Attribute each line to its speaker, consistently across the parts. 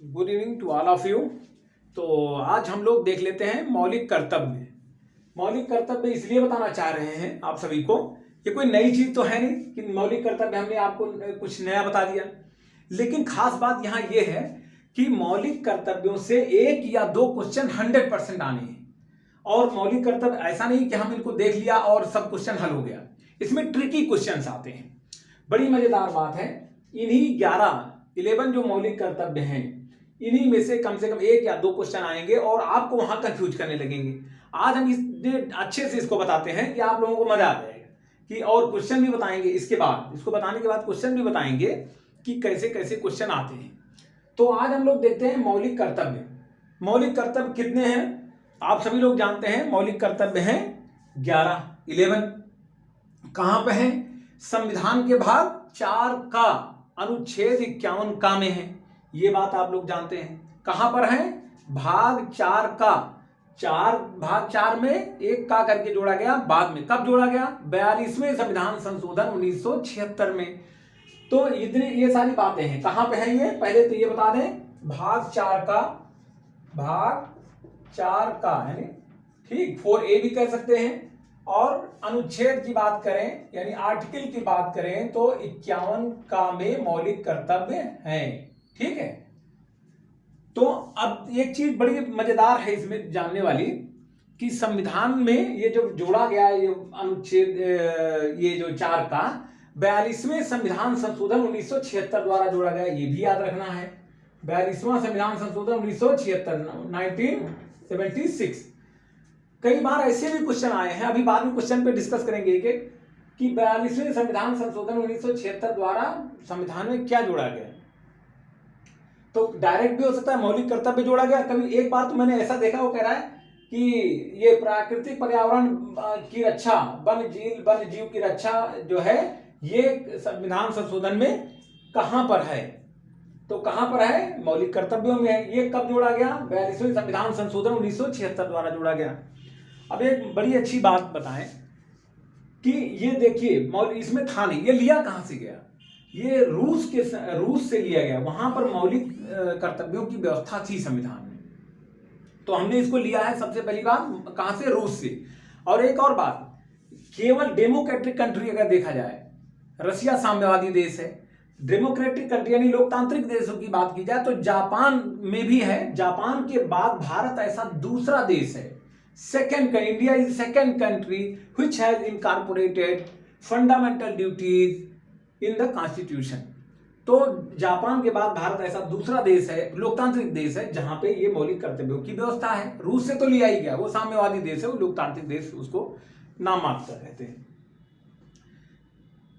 Speaker 1: Good evening to all of you. तो आज हम लोग देख लेते हैं मौलिक कर्तव्य। मौलिक कर्तव्य इसलिए बताना चाह रहे हैं आप सभी को, ये कोई नई चीज तो है नहीं कि मौलिक कर्तव्य हमने आपको कुछ नया बता दिया, लेकिन खास बात यहाँ ये है कि मौलिक कर्तव्यों से एक या दो क्वेश्चन 100% आने हैं। और मौलिक कर्तव्य ऐसा नहीं कि हम इनको देख लिया और सब क्वेश्चन हल हो गया, इसमें ट्रिकी क्वेश्चंस आते हैं। बड़ी मजेदार बात है, इन्हीं 11 जो मौलिक कर्तव्य हैं, इन्हीं में से कम एक या दो क्वेश्चन आएंगे और आपको वहां कंफ्यूज करने लगेंगे। आज हम इतने अच्छे से इसको बताते हैं कि आप लोगों को मजा आ जाएगा कि, और क्वेश्चन भी बताएंगे इसके बाद, इसको बताने के बाद क्वेश्चन भी बताएंगे कि कैसे कैसे क्वेश्चन आते हैं। तो आज हम लोग देखते हैं मौलिक कर्तव्य। मौलिक कर्तव्य कितने हैं आप सभी लोग जानते हैं। मौलिक कर्तव्य हैं 11 कहां पे है? संविधान के भाग 4 का अनुच्छेद 51 का में है। ये बात आप लोग जानते हैं। कहां पर है? भाग 4 का, भाग 4 में एक का करके जोड़ा गया, बाद में कब जोड़ा गया? 42वें संविधान संशोधन 1976 में। तो इतनी ये सारी बातें हैं। कहां पे है ये? पहले तो ये बता दें, भाग 4 का, भाग 4 का है नी, ठीक, 4A भी कह सकते हैं। और अनुच्छेद की बात करें यानी आर्टिकल की बात करें तो 51 का में मौलिक कर्तव्य हैं, ठीक है। तो अब एक चीज बड़ी मजेदार है इसमें जानने वाली कि संविधान में ये जो जोड़ा गया ये अनुच्छेद, ये जो 4 का 42वें संविधान संशोधन 1976 द्वारा जोड़ा गया, ये भी याद रखना है। 42वां संविधान संशोधन 1976 कई बार ऐसे भी क्वेश्चन आए हैं, अभी बाद में क्वेश्चन पे डिस्कस करेंगे कि 42वें संविधान संशोधन 1976 द्वारा संविधान में क्या जोड़ा गया। तो डायरेक्ट भी हो सकता है मौलिक कर्तव्य जोड़ा गया। कभी एक बार तो मैंने ऐसा देखा, वो कह रहा है कि ये प्राकृतिक पर्यावरण की रक्षा, वन जीव की रक्षा जो है ये संविधान संशोधन में कहां पर है? तो कहां पर है? मौलिक कर्तव्यों में है। ये कब जोड़ा गया? 42वें संविधान संशोधन 1976 द्वारा जोड़ा गया। अब एक बड़ी अच्छी बात बताएं कि ये देखिए इसमें था नहीं, ये लिया कहां से गया? ये रूस से लिया गया। वहां पर मौलिक कर्तव्यों की व्यवस्था थी संविधान में, तो हमने इसको लिया है सबसे पहली बात कहां से? रूस से। और एक और बात, केवल डेमोक्रेटिक कंट्री अगर देखा जाए, रसिया साम्यवादी देश है, डेमोक्रेटिक कंट्री यानी लोकतांत्रिक देशों की बात की जाए तो जापान में भी है। जापान के बाद भारत ऐसा दूसरा देश है, India is second country which has incorporated fundamental duties in the constitution. तो जापान के बाद भारत ऐसा दूसरा देश है, लोकतांत्रिक देश है, जहां पे ये मौलिक कर्तव्यों की व्यवस्था है। रूस से तो लिया ही गया, वो साम्यवादी देश है, वो लोकतांत्रिक देश उसको नाम मात्र कहते हैं।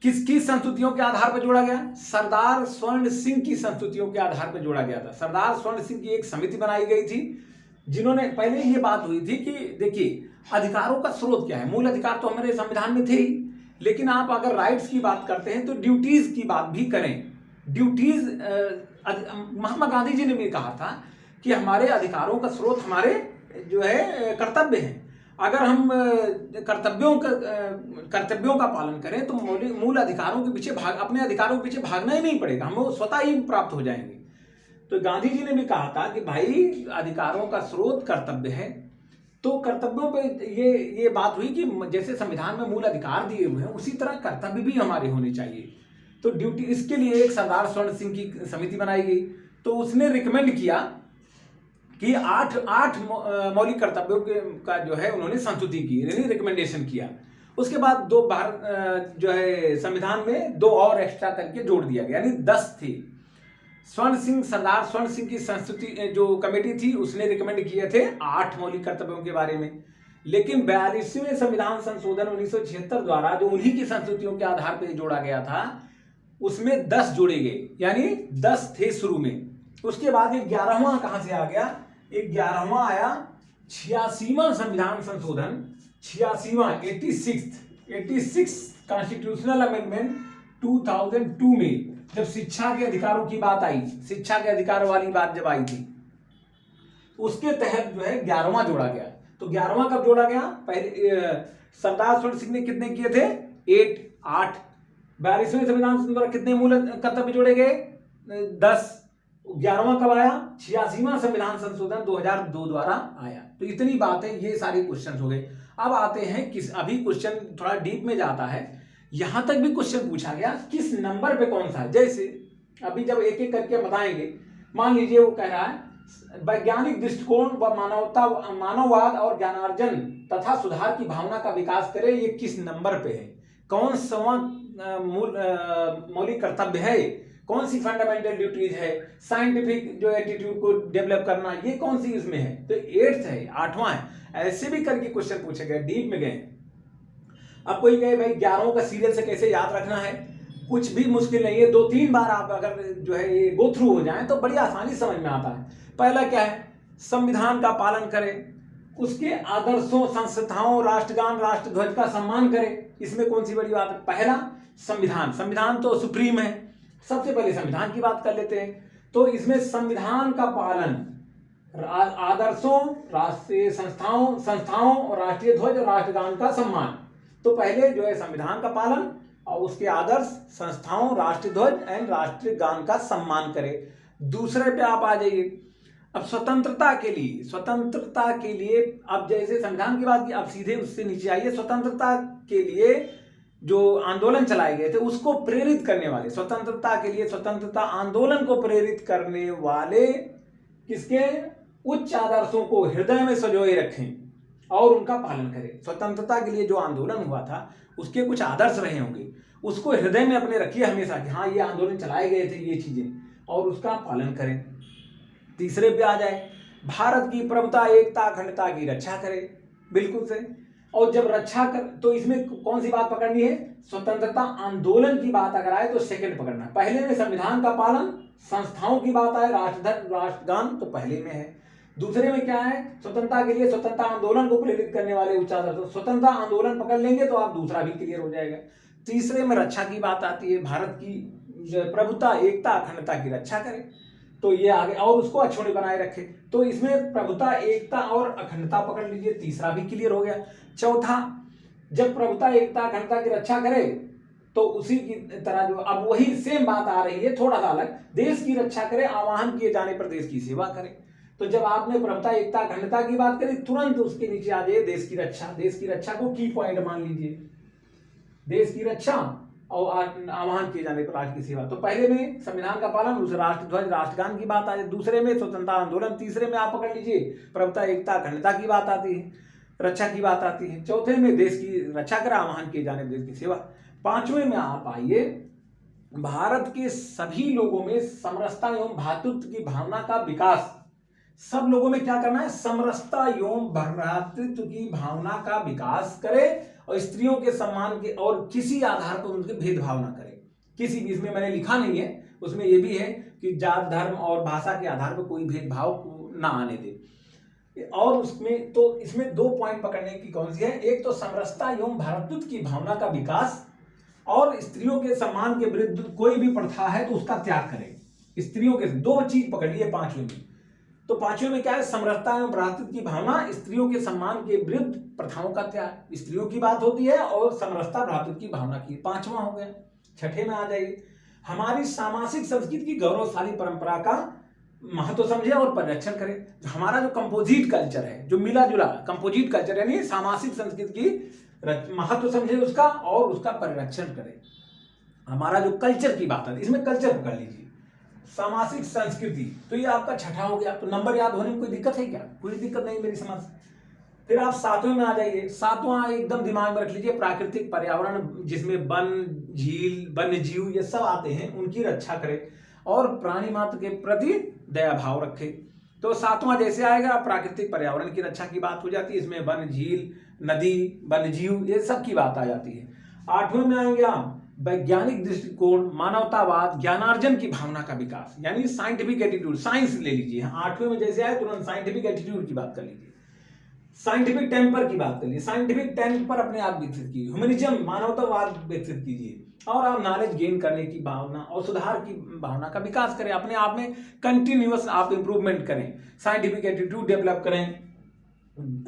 Speaker 1: किसकी संस्तुतियों के आधार पर जोड़ा गया? सरदार स्वर्ण सिंह की संस्तुतियों के आधार पर जोड़ा गया था। सरदार स्वर्ण सिंह की एक समिति बनाई गई थी, जिन्होंने, पहले ये बात हुई थी कि देखिए अधिकारों का स्रोत क्या है। मूल अधिकार तो हमारे संविधान में थे ही, लेकिन आप अगर राइट्स की बात करते हैं तो ड्यूटीज की बात भी करें। ड्यूटीज, महात्मा गांधी जी ने भी कहा था कि हमारे अधिकारों का स्रोत हमारे जो है कर्तव्य हैं। अगर हम कर्तव्यों का पालन करें तो मूल अधिकारों के पीछे अपने अधिकारों के पीछे भागना ही नहीं पड़ेगा, हमें वो स्वतः ही प्राप्त हो जाएंगे। तो गांधी जी ने भी कहा था कि भाई अधिकारों का स्रोत कर्तव्य है। तो कर्तव्यों पे ये बात हुई कि जैसे संविधान में मूल अधिकार दिए हुए हैं उसी तरह कर्तव्य भी हमारे होने चाहिए। तो ड्यूटी, इसके लिए एक सरदार स्वर्ण सिंह की समिति बनाई गई। तो उसने रिकमेंड किया कि आठ मौलिक कर्तव्यों का जो है उन्होंने संस्तुति की, यानी रिकमेंडेशन किया। उसके बाद दो जो है संविधान में दो और एक्स्ट्रा करके जोड़ दिया गया, यानी 10 थे। सरदार स्वर्ण सिंह की संस्तुति जो कमेटी थी उसने रिकमेंड किए थे 8 मौलिक कर्तव्यों के बारे में। लेकिन 42वें संविधान संशोधन 1976 द्वारा जो उन्हीं की संस्तुतियों के आधार पर जोड़ा गया था, उसमें 10 जोड़े गए, यानी 10 थे शुरू में। उसके बाद 11वां कहां से आ गया? 11वां आया 86वां संविधान संशोधन, 86 कॉन्स्टिट्यूशनल अमेंडमेंट 2002 में, जब शिक्षा के अधिकारों की बात आई, शिक्षा के अधिकार वाली बात जब आई थी, उसके तहत जो है 11वां जोड़ा गया। तो 11वां कब जोड़ा गया? पहले सरदार स्वर्ण सिंह ने कितने किए थे? 8। 42वें संविधान द्वारा कितने मूल कर्तव्य जोड़े गए? 10। 11वां कब आया? 86वां संविधान संशोधन 2002 द्वारा आया। तो इतनी बातें, ये सारे क्वेश्चन हो गए। अब आते हैं अभी क्वेश्चन थोड़ा डीप में जाता है। यहां तक भी क्वेश्चन पूछा गया किस नंबर पे कौन सा है। जैसे अभी जब एक एक करके बताएंगे, मान लीजिए वो कह रहा है वैज्ञानिक दृष्टिकोण व मानववाद और ज्ञानार्जन तथा सुधार की भावना का विकास करे, ये किस नंबर पे है? कौन सा मौलिक कर्तव्य है? कौन सी फंडामेंटल ड्यूटीज है? साइंटिफिक जो एटीट्यूड को डेवलप करना, ये कौन सी इसमें है? तो 8th है, 8वां है। ऐसे भी करके क्वेश्चन पूछे गए, डीप में गए। अब कोई कहे भाई 11 का सीरियल से कैसे याद रखना है? कुछ भी मुश्किल नहीं है, 2-3 बार आप अगर जो है ये गो थ्रू हो जाए तो बड़ी आसानी समझ में आता है। पहला क्या है? संविधान का पालन करें, उसके आदर्शों, संस्थाओं, राष्ट्रगान, राष्ट्रध्वज का सम्मान करें। इसमें कौन सी बड़ी बात है? पहला संविधान, संविधान तो सुप्रीम है। सबसे पहले संविधान की बात कर लेते हैं। तो इसमें संविधान का पालन, आदर्शों, राष्ट्रीय संस्थाओं और राष्ट्रीय ध्वज और राष्ट्रगान का सम्मान। तो पहले जो है संविधान का पालन और उसके आदर्श, संस्थाओं, राष्ट्रीय ध्वज एंड राष्ट्रीय गान का सम्मान करें। दूसरे पे आप आ जाइए। अब स्वतंत्रता के लिए अब जैसे संविधान की बात की, अब सीधे उससे नीचे आइए। स्वतंत्रता के लिए जो आंदोलन चलाए गए थे उसको प्रेरित करने वाले, स्वतंत्रता के लिए स्वतंत्रता आंदोलन को प्रेरित करने वाले किसके उच्च आदर्शों को हृदय में संजोए रखें और उनका पालन करें। स्वतंत्रता के लिए जो आंदोलन हुआ था उसके कुछ आदर्श रहे होंगे, उसको हृदय में अपने रखिए हमेशा कि हाँ ये आंदोलन चलाए गए थे ये चीजें, और उसका पालन करें। तीसरे पे आ जाए, भारत की प्रभुता, एकता, अखंडता की रक्षा करें। बिल्कुल से। और जब रक्षा कर तो इसमें कौन सी बात पकड़नी है? स्वतंत्रता आंदोलन की बात अगर आए तो सेकंड पकड़ना। पहले में संविधान का पालन, संस्थाओं की बात आए, राष्ट्रध्वज, राष्ट्रगान तो पहले में है। दूसरे में क्या है? स्वतंत्रता के लिए स्वतंत्रता आंदोलन को प्रेरित करने वाले उच्च आदर्श, स्वतंत्रता आंदोलन पकड़ लेंगे तो आप दूसरा भी क्लियर हो जाएगा। तीसरे में रक्षा की बात आती है, भारत की प्रभुता, एकता, अखंडता की रक्षा करें, तो ये आगे, और उसको अक्षुण्ण बनाए रखे। तो इसमें प्रभुता, एकता और अखंडता पकड़ लीजिए, तीसरा भी क्लियर हो गया। चौथा, जब प्रभुता, एकता, अखंडता की रक्षा करे तो उसी की तरह जो अब वही सेम बात आ रही है, थोड़ा सा अलग, देश की रक्षा करे, आह्वान किए जाने पर देश की सेवा करे। तो जब आपने प्रभुता, एकता, अखंडता की बात करी, तुरंत उसके नीचे आ जाइए देश की रक्षा। देश की रक्षा को की पॉइंट मान लीजिए, देश की रक्षा और आह्वान किए जाने पर राष्ट्र की सेवा। तो पहले में संविधान का पालन, दूसरे राष्ट्रध्वज, राष्ट्रगान की बात आ जाए, दूसरे में स्वतंत्रता आंदोलन, तीसरे में आप पकड़ लीजिए प्रभुता, एकता, अखंडता की बात आती है, रक्षा की बात आती है, चौथे में देश की रक्षा कर, आह्वान किए जाने पर देश की सेवा। पांचवें में आप आइए, भारत के सभी लोगों में समरसता एवं भ्रातृत्व की भावना का विकास। सब लोगों में क्या करना है? समरसता एवं भ्रातृत्व की भावना का विकास करे और स्त्रियों के सम्मान के और किसी आधार पर उनके भेदभाव ना करे। किसी भी, इसमें मैंने लिखा नहीं है, उसमें यह भी है कि जात, धर्म और भाषा के आधार पर कोई भेदभाव को ना आने दे। और उसमें तो इसमें 2 पॉइंट पकड़ने की कौन सी है? एक तो समरसता एवं भ्रातृत्व की भावना का विकास, और स्त्रियों के सम्मान के विरुद्ध कोई भी प्रथा है तो उसका त्याग करें। स्त्रियों के 2 चीज पकड़ लिए पांचवें में। तो पांचवें में क्या है? समरसता एवं भ्रातृत्व की भावना, स्त्रियों के सम्मान के विरुद्ध प्रथाओं का त्याग। स्त्रियों की बात होती है और समरसता, भ्रातृत्व की भावना की, 5वां हो गया। छठे में आ जाइए, हमारी सामाजिक संस्कृति की गौरवशाली परंपरा का महत्व समझे और परिरक्षण करें। हमारा जो कंपोजिट कल्चर है, जो मिला जुला कंपोजिट कल्चर, यानी सामाजिक संस्कृति की महत्व समझे उसका और उसका परिरक्षण करें। हमारा जो कल्चर की बात है, इसमें कल्चर पकड़ लीजिए, सामाजिक संस्कृति, तो ये आपका छठा हो गया। तो नंबर याद होने में कोई दिक्कत है क्या? कोई दिक्कत नहीं मेरी समझ। फिर आप 7वें में आ जाइए। 7वां एकदम दिमाग में रख लीजिए, प्राकृतिक पर्यावरण, जिसमें वन, झील, वन्य जीव ये सब आते हैं, उनकी रक्षा करें और प्राणी मात्र के प्रति दया भाव रखें। तो 7वां जैसे आएगा, प्राकृतिक पर्यावरण की रक्षा की बात हो जाती है, इसमें वन, झील, नदी, वन्य जीव ये सब की बात आ जाती है। 8वें में आएंगे आप, वैज्ञानिक दृष्टिकोण, मानवतावाद, ज्ञानार्जन की भावना का विकास, यानी साइंटिफिक एटीट्यूड, साइंस ले लीजिए। 8वें में जैसे आए तुरंत साइंटिफिक एटीट्यूड की बात कर लीजिए, साइंटिफिक टेम्पर की बात कर लीजिए, साइंटिफिक टेम्पर अपने आप विकसित कीजिए, ह्यूमनिज्म, मानवतावाद विकसित कीजिए, और आप नॉलेज गेन करने की भावना और सुधार की भावना का विकास करें। अपने आप में कंटिन्यूअस आप इंप्रूवमेंट करें, साइंटिफिक एटीट्यूड डेवलप करें,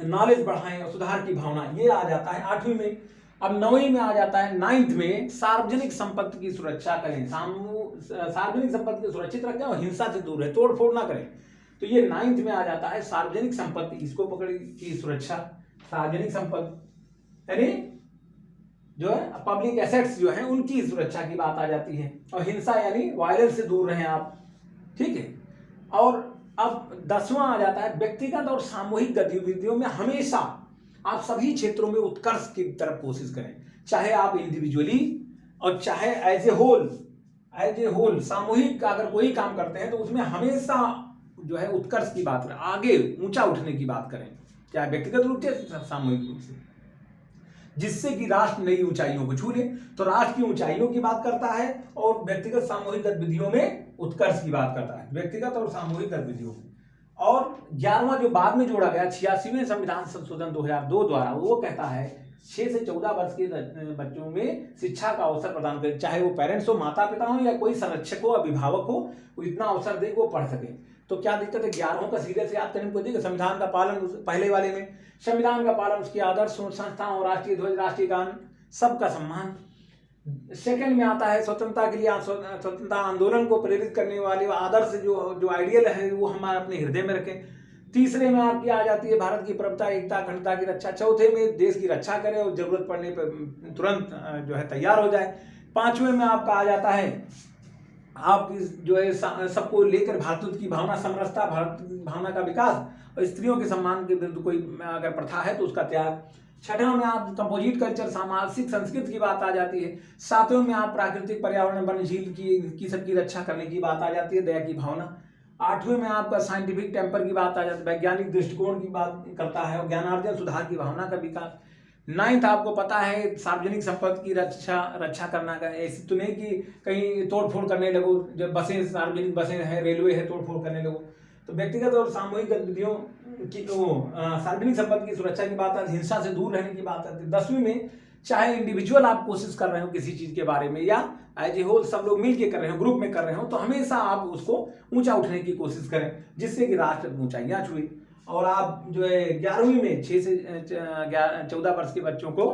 Speaker 1: नॉलेज बढ़ाएं और सुधार की भावना, ये आ जाता है 8वीं में। अब 9वीं में आ जाता है, 9th में सार्वजनिक संपत्ति की सुरक्षा करें, सार्वजनिक संपत्ति को सुरक्षित रखें और हिंसा से दूर रहे, तोड़ फोड़ ना करें। तो ये 9th में आ जाता है सार्वजनिक संपत्ति, इसको पकड़ की सुरक्षा, सार्वजनिक संपत्ति यानी जो है पब्लिक एसेट्स जो है उनकी सुरक्षा की बात आ जाती है, और हिंसा यानी वायलेंस से दूर रहें आप, ठीक है। और अब 10वां आ जाता है व्यक्तिगत और सामूहिक गतिविधियों में हमेशा आप सभी क्षेत्रों में उत्कर्ष की तरफ कोशिश करें, चाहे आप इंडिविजुअली और चाहे एज ए होल सामूहिक अगर कोई काम करते हैं तो उसमें हमेशा जो है उत्कर्ष की बात करें, आगे ऊंचा उठने की बात करें, चाहे व्यक्तिगत रूप से सामूहिक रूप से, जिससे कि राष्ट्र नई ऊंचाइयों को छू ले। तो राष्ट्र की ऊंचाइयों की बात करता है और व्यक्तिगत सामूहिक गतिविधियों में उत्कर्ष की बात करता है, व्यक्तिगत और सामूहिक गतिविधियों में। और 11वां जो बाद में जोड़ा गया 86वें संविधान संशोधन 2002 द्वारा, वो कहता है 6 से 14 वर्ष के बच्चों में शिक्षा का अवसर प्रदान करें, चाहे वो पेरेंट्स हो, माता पिता हो या कोई संरक्षक हो, अभिभावक हो, वो इतना अवसर दे वो पढ़ सके। तो क्या दिक्कत है, 11वां का सीरियल से याद करने को देखिए, संविधान का पालन पहले वाले में, संविधान का पालन, उसके आदर्श संस्थाओं, राष्ट्रीय ध्वज, राष्ट्रीय गान, सबका सम्मान। सेकंड में आता है स्वतंत्रता के लिए स्वतंत्रता आंदोलन को प्रेरित करने वाले आदर्श जो आइडियल है वो हम अपने हृदय में रखें। तीसरे में आपकी आ जाती है भारत की प्रभुता, एकता, अखंडता की रक्षा। चौथे में देश की रक्षा करें और जरूरत पड़ने पर तुरंत जो है तैयार हो जाए। 5वें में आपका आ जाता है आप जो है सबको लेकर भारतत्व की भावना, समरसता, भारत भावना का विकास और स्त्रियों के सम्मान के विरुद्ध कोई अगर प्रथा है तो उसका त्याग। 6वां में आप कंपोजिट कल्चर, सामाजिक संस्कृति की बात आ जाती है। 7वें में आप प्राकृतिक पर्यावरण, वन झील की सबकी रक्षा करने की बात आ जाती है, दया की भावना। 8वें में आपका साइंटिफिक टेम्पर की बात आ जाती है, वैज्ञानिक दृष्टिकोण की बात करता है और ज्ञानार्जन, सुधार की भावना का विकास। 9th आपको पता है सार्वजनिक संपत्ति की रक्षा करना का, ऐसी तो नहीं कि कहीं तोड़फोड़ करने लगो, जब बसें, सार्वजनिक बसें हैं, रेलवे है, तोड़फोड़ करने लगो। तो व्यक्तिगत और सामूहिक गतिविधियों की सार्वजनिक संपत्ति की सुरक्षा की बात आती है, हिंसा से दूर रहने की बात आती है। 10वीं में चाहे इंडिविजुअल आप कोशिश कर रहे हो किसी चीज के बारे में या एज ए होल सब लोग मिलकर कर रहे हो, ग्रुप में कर रहे हो, तो हमेशा आप उसको ऊंचा उठने की कोशिश करें जिससे कि राष्ट्र ऊंचाइयां छुए। और आप जो है 11वीं में 6 से 14 वर्ष के बच्चों को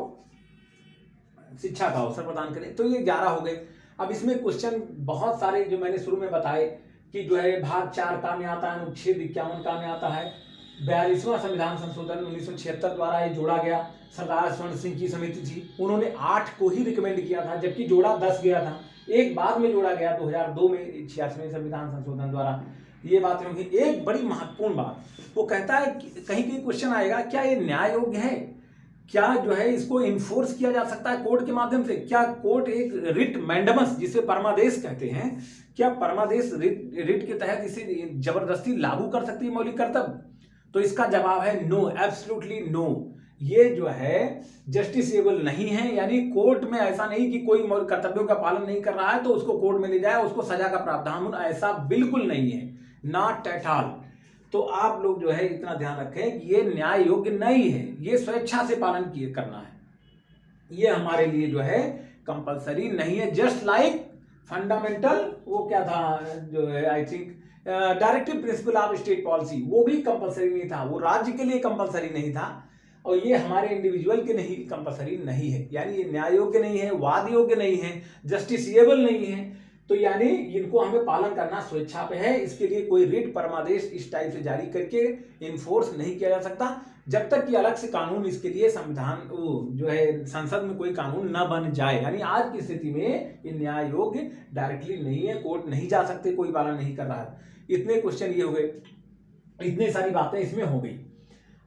Speaker 1: शिक्षा का अवसर प्रदान करें। तो ये 11 हो गए। अब इसमें क्वेश्चन बहुत सारे जो मैंने शुरू में बताए कि जो है भाग 4 का में आता है, अनुच्छेद 51 का में आता है। 42वां संविधान संशोधन 1976 द्वारा ये जोड़ा गया। सरदार स्वर्ण सिंह की समिति थी, उन्होंने 8 को ही रिकमेंड किया था, जबकि जोड़ा 10 गया था। एक बाद में जोड़ा गया 2002 में 86वें संविधान संशोधन द्वारा। ये बात होगी। एक बड़ी महत्वपूर्ण बात, वो कहता है कहीं कहीं क्वेश्चन आएगा, क्या ये न्याय योग्य है, क्या जो है इसको इन्फोर्स किया जा सकता है कोर्ट के माध्यम से? क्या कोर्ट एक रिट मैंडमस जिसे परमादेश कहते हैं, क्या परमादेश रिट के तहत इसे जबरदस्ती लागू कर सकती है मौलिक कर्तव्य? तो इसका जवाब है नो, एब्सोल्युटली नो। ये जो है जस्टिसेबल नहीं है, यानी कोर्ट में ऐसा नहीं कि कोई मौलिक कर्तव्यों का पालन नहीं कर रहा है तो उसको कोर्ट में ले जाए, उसको सजा का प्रावधान, ऐसा बिल्कुल नहीं है, नॉट एट ऑल। तो आप लोग जो है इतना ध्यान रखें कि ये न्याय योग्य नहीं है, ये स्वेच्छा से पालन किए करना है, ये हमारे लिए जो है कंपलसरी नहीं है। जस्ट लाइक फंडामेंटल वो क्या था जो है I think directive principle of state policy, वो भी कंपलसरी नहीं था, वो राज्य के लिए कंपलसरी नहीं था, और ये हमारे इंडिविजुअल के नहीं कंपलसरी नहीं है, यानी ये न्याय योग्य नहीं है, वाद योग्य नहीं है, जस्टिसिएबल नहीं है। तो यानी इनको हमें पालन करना स्वेच्छा पे है, इसके लिए कोई रिट परमादेश इस टाइप से जारी करके इन्फोर्स नहीं किया जा सकता जब तक कि अलग से कानून इसके लिए संविधान जो है संसद में कोई कानून न बन जाए। यानी आज की स्थिति में ये न्याय योग्य डायरेक्टली नहीं है, कोर्ट नहीं जा सकते, कोई पालन नहीं कर रहा है। इतने क्वेश्चन ये हो गए, इतनी सारी बातें इसमें हो गई।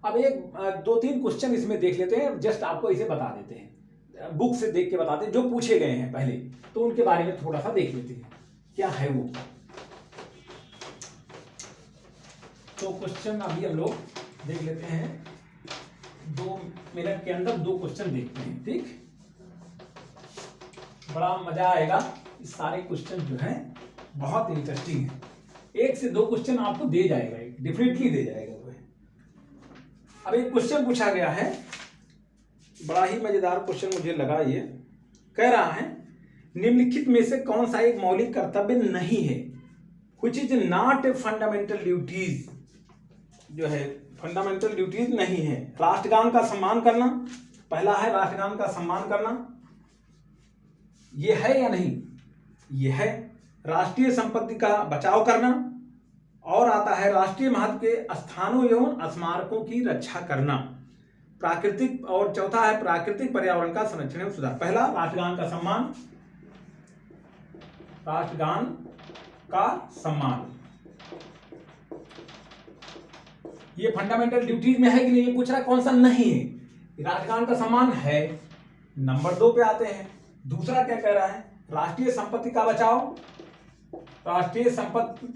Speaker 1: अब एक 2-3 क्वेश्चन इसमें देख लेते हैं, जस्ट आपको इसे बता देते हैं, बुक से देख के बताते हैं जो पूछे गए हैं पहले, तो उनके बारे में थोड़ा सा देख लेते हैं क्या है वो। तो क्वेश्चन अभी हम लोग देख लेते हैं, 2 मिनट के अंदर 2 क्वेश्चन देखते हैं, ठीक, बड़ा मजा आएगा। इस सारे क्वेश्चन जो है बहुत इंटरेस्टिंग है, 1 से 2 क्वेश्चन आपको दे जाएगा, डेफिनेटली दे जाएगा वो। अब एक क्वेश्चन पूछा गया है, बड़ा ही मजेदार क्वेश्चन मुझे लगा, ये कह रहा है निम्नलिखित में से कौन सा एक मौलिक कर्तव्य नहीं है, which is not a fundamental duties, जो है फंडामेंटल ड्यूटीज नहीं है। राष्ट्रगान का सम्मान करना, पहला है राष्ट्रगान का सम्मान करना, ये है या नहीं, ये है। राष्ट्रीय संपत्ति का बचाव करना, और आता है राष्ट्रीय महत्व के स्थानों एवं स्मारकों की रक्षा करना। प्राकृतिक, और चौथा है प्राकृतिक पर्यावरण का संरक्षण एवं सुधार। पहला राष्ट्रगान का सम्मान, राष्ट्रगान का सम्मान, ये फंडामेंटल ड्यूटीज में है कि नहीं, ये पूछ रहा है कौन सा नहीं है। राष्ट्रगान का सम्मान है, नंबर 2 पे आते हैं। दूसरा क्या कह रहा है, राष्ट्रीय संपत्ति का बचाव, राष्ट्रीय संपत्ति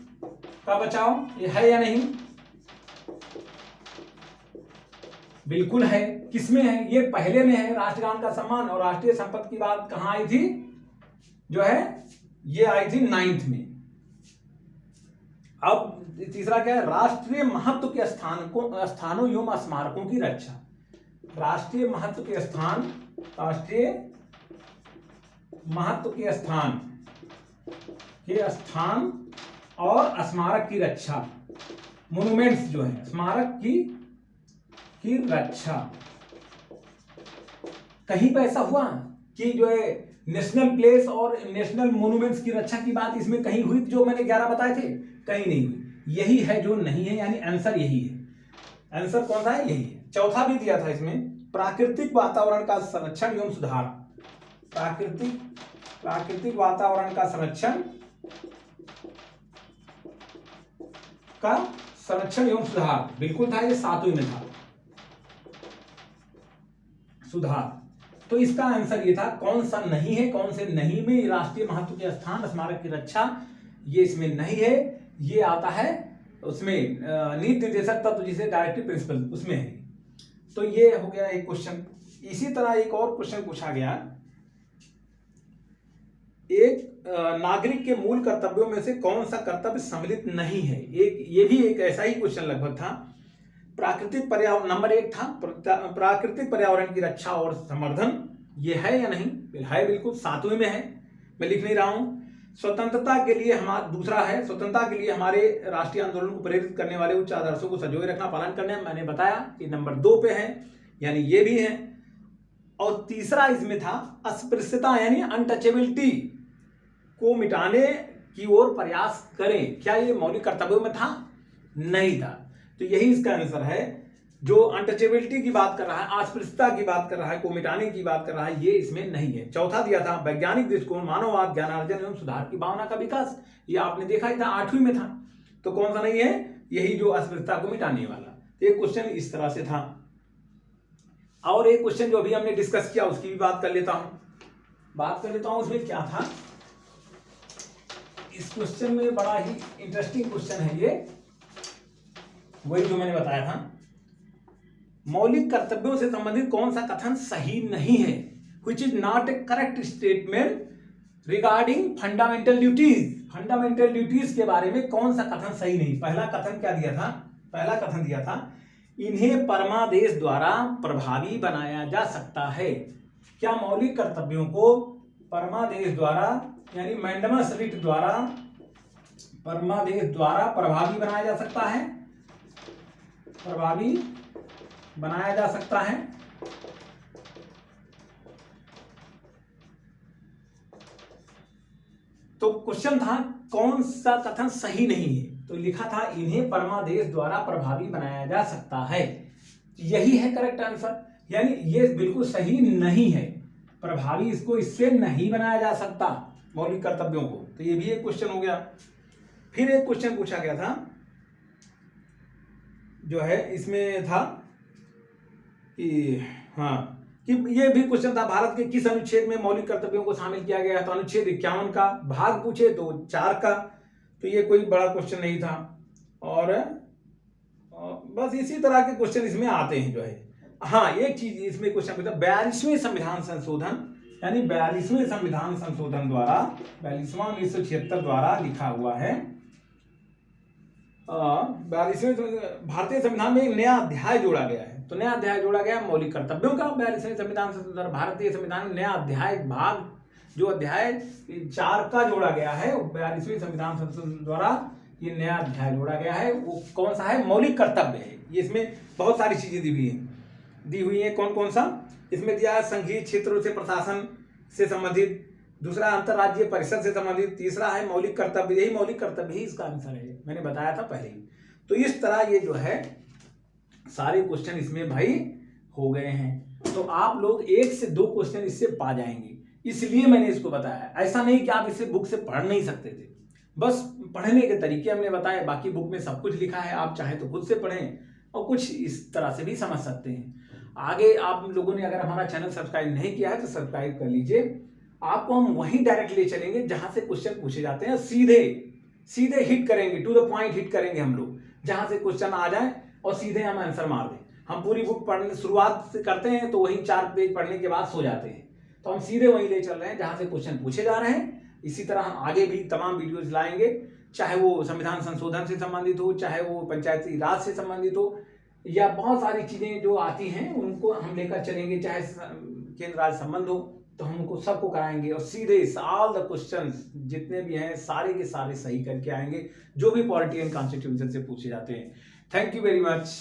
Speaker 1: का बचाव, ये है या नहीं, बिल्कुल है। किसमें है, ये पहले में है राष्ट्रगान का सम्मान, और राष्ट्रीय संपत्ति की बात कहां आई थी, जो है ये आई थी 9th में। अब तीसरा क्या है, राष्ट्रीय महत्व के स्थानों एवं स्मारकों की रक्षा। राष्ट्रीय महत्व के स्थान, राष्ट्रीय महत्व के स्थान और स्मारक की रक्षा, मोन्यूमेंट्स जो है, स्मारक की रक्षा। कहीं पे ऐसा हुआ कि जो है नेशनल प्लेस और नेशनल मोन्यूमेंट्स की रक्षा की बात इसमें कहीं हुई, जो मैंने 11 बताए थे, कहीं नहीं हुई। यही है जो नहीं है, यानी आंसर यही है। आंसर कौन सा है, यही है। चौथा भी दिया था इसमें, प्राकृतिक वातावरण का संरक्षण एवं सुधार। प्राकृतिक वातावरण का संरक्षण एवं सुधार, बिल्कुल था, ये 7वीं में था, सुधार। तो इसका आंसर ये था, कौन सा नहीं है, कौन से नहीं में राष्ट्रीय महत्व के स्थान स्मारक की रक्षा, ये इसमें नहीं है। ये आता है उसमें नीति निर्देशक तत्व, जिसे डायरेक्टिव प्रिंसिपल, उसमें है। तो ये हो गया एक क्वेश्चन। इसी तरह एक और क्वेश्चन पूछा गया, एक नागरिक के मूल कर्तव्यों में से कौन सा कर्तव्य सम्मिलित नहीं है। ये भी एक ऐसा ही क्वेश्चन लगभग था। प्राकृतिक पर्यावरण, नंबर 1 था, प्राकृतिक पर्यावरण की रक्षा और संवर्धन, ये है या नहीं, है, बिल्कुल 7वीं में है, मैं लिख नहीं रहा हूं। स्वतंत्रता के लिए दूसरा है, स्वतंत्रता के लिए हमारे राष्ट्रीय आंदोलन को प्रेरित करने वाले उच्च आदर्शों को संजोए रखना, पालन करने, मैंने बताया कि नंबर 2 पे है, यानी ये भी है। और तीसरा इसमें था अस्पृश्यता, यानी अनटचेबिलिटी को मिटाने की ओर प्रयास करें। क्या ये मौलिक कर्तव्यों में था, नहीं था। तो यही इसका आंसर है, जो अनटचेबिलिटी की बात कर रहा है, अस्पृश्यता की बात कर रहा है, को मिटाने की बात कर रहा है, ये इसमें नहीं है। चौथा दिया था वैज्ञानिक दृष्टिकोण, मानववाद, ज्ञानार्जन एवं सुधार की भावना का विकास, ये आपने देखा ही था, 8वीं में था। तो कौन सा नहीं है, यही जो अस्पृश्यता को मिटाने वाला। तो ये क्वेश्चन इस तरह से था। और एक क्वेश्चन जो अभी हमने डिस्कस किया, उसकी भी बात कर लेता हूं। उसमें क्या था, इस क्वेश्चन में बड़ा ही इंटरेस्टिंग क्वेश्चन है ये, वही जो मैंने बताया था। मौलिक कर्तव्यों से संबंधित कौन सा कथन सही नहीं है, which is not a correct statement regarding fundamental duties। Fundamental duties के बारे में कौन सा कथन सही नहीं। पहला कथन क्या दिया था, पहला कथन दिया था, इन्हें परमादेश द्वारा प्रभावी बनाया जा सकता है। क्या मौलिक कर्तव्यों को परमादेश द्वारा, यानी मैंडमस रिट द्वारा, परमादेश द्वारा प्रभावी बनाया जा सकता है, प्रभावी बनाया जा सकता है। तो क्वेश्चन था कौन सा कथन सही नहीं है, तो लिखा था इन्हें परमादेश द्वारा प्रभावी बनाया जा सकता है। यही है करेक्ट आंसर, यानी ये बिल्कुल सही नहीं है, प्रभावी इसको इससे नहीं बनाया जा सकता मौलिक कर्तव्यों को। तो ये भी एक क्वेश्चन हो गया। फिर एक क्वेश्चन पूछा गया था, जो है इसमें था कि कि ये भी क्वेश्चन था, भारत के किस अनुच्छेद में मौलिक कर्तव्यों को शामिल किया गया है। तो अनुच्छेद 51 का, भाग पूछे तो 4 का। तो ये कोई बड़ा क्वेश्चन नहीं था। और बस इसी तरह के क्वेश्चन इसमें आते हैं जो है। एक चीज इसमें क्वेश्चन पूछा, 42वें संविधान संशोधन, यानी 42वें संविधान संशोधन द्वारा, 42वां 1976 द्वारा लिखा हुआ है। 42वें भारतीय संविधान में एक नया अध्याय जोड़ा गया है। तो नया अध्याय जोड़ा गया मौलिक कर्तव्यों का 42वें संविधान संशोधन, भारतीय संविधान में नया अध्याय, भाग जो अध्याय 4 का जोड़ा गया है, 42वें संविधान संशोधन द्वारा ये नया अध्याय जोड़ा गया है। वो कौन सा है, मौलिक कर्तव्य है। ये इसमें बहुत सारी चीजें दी हुई है। कौन कौन सा, इसमें दिया है संघीय क्षेत्रों से प्रशासन से संबंधित, दूसरा अंतर्राज्यीय परिषद से संबंधित, तीसरा है मौलिक कर्तव्य। यही मौलिक कर्तव्य ही इसका आंसर है, मैंने बताया था पहले ही। तो इस तरह ये जो है सारे क्वेश्चन इसमें भाई हो गए हैं। तो आप लोग 1 से 2 क्वेश्चन इससे पा जाएंगे, इसलिए मैंने इसको बताया। ऐसा नहीं कि आप इसे बुक से पढ़ नहीं सकते थे, बस पढ़ने के तरीके हमने बताए। बाकी बुक में सब कुछ लिखा है, आप चाहे तो खुद से पढ़ें और कुछ इस तरह से भी समझ सकते हैं। आगे आप लोगों ने अगर हमारा चैनल सब्सक्राइब नहीं किया है तो सब्सक्राइब कर लीजिए। आपको हम वहीं डायरेक्ट ले चलेंगे जहां से क्वेश्चन पूछे जाते हैं, सीधे हिट करेंगे, टू द पॉइंट हिट करेंगे हम लोग, जहां से क्वेश्चन आ जाए और सीधे हम आंसर मार दें। हम पूरी बुक पढ़ने शुरुआत से करते हैं तो वहीं 4 पेज पढ़ने के बाद सो जाते हैं, तो हम सीधे वहीं ले चल रहे हैं जहां से क्वेश्चन पूछे जा रहे हैं। इसी तरह हम आगे भी तमाम वीडियोज लाएंगे, चाहे वो संविधान संशोधन से संबंधित हो, चाहे वो पंचायती राज से संबंधित हो, या बहुत सारी चीजें जो आती हैं उनको हम लेकर चलेंगे। चाहे केंद्र राज्य संबंध हो तो हम उनको सबको कराएंगे और सीधे ऑल द क्वेश्चंस जितने भी हैं सारे के सारे सही करके आएंगे, जो भी पॉलिटी एंड कॉन्स्टिट्यूशन से पूछे जाते हैं। Thank you very much.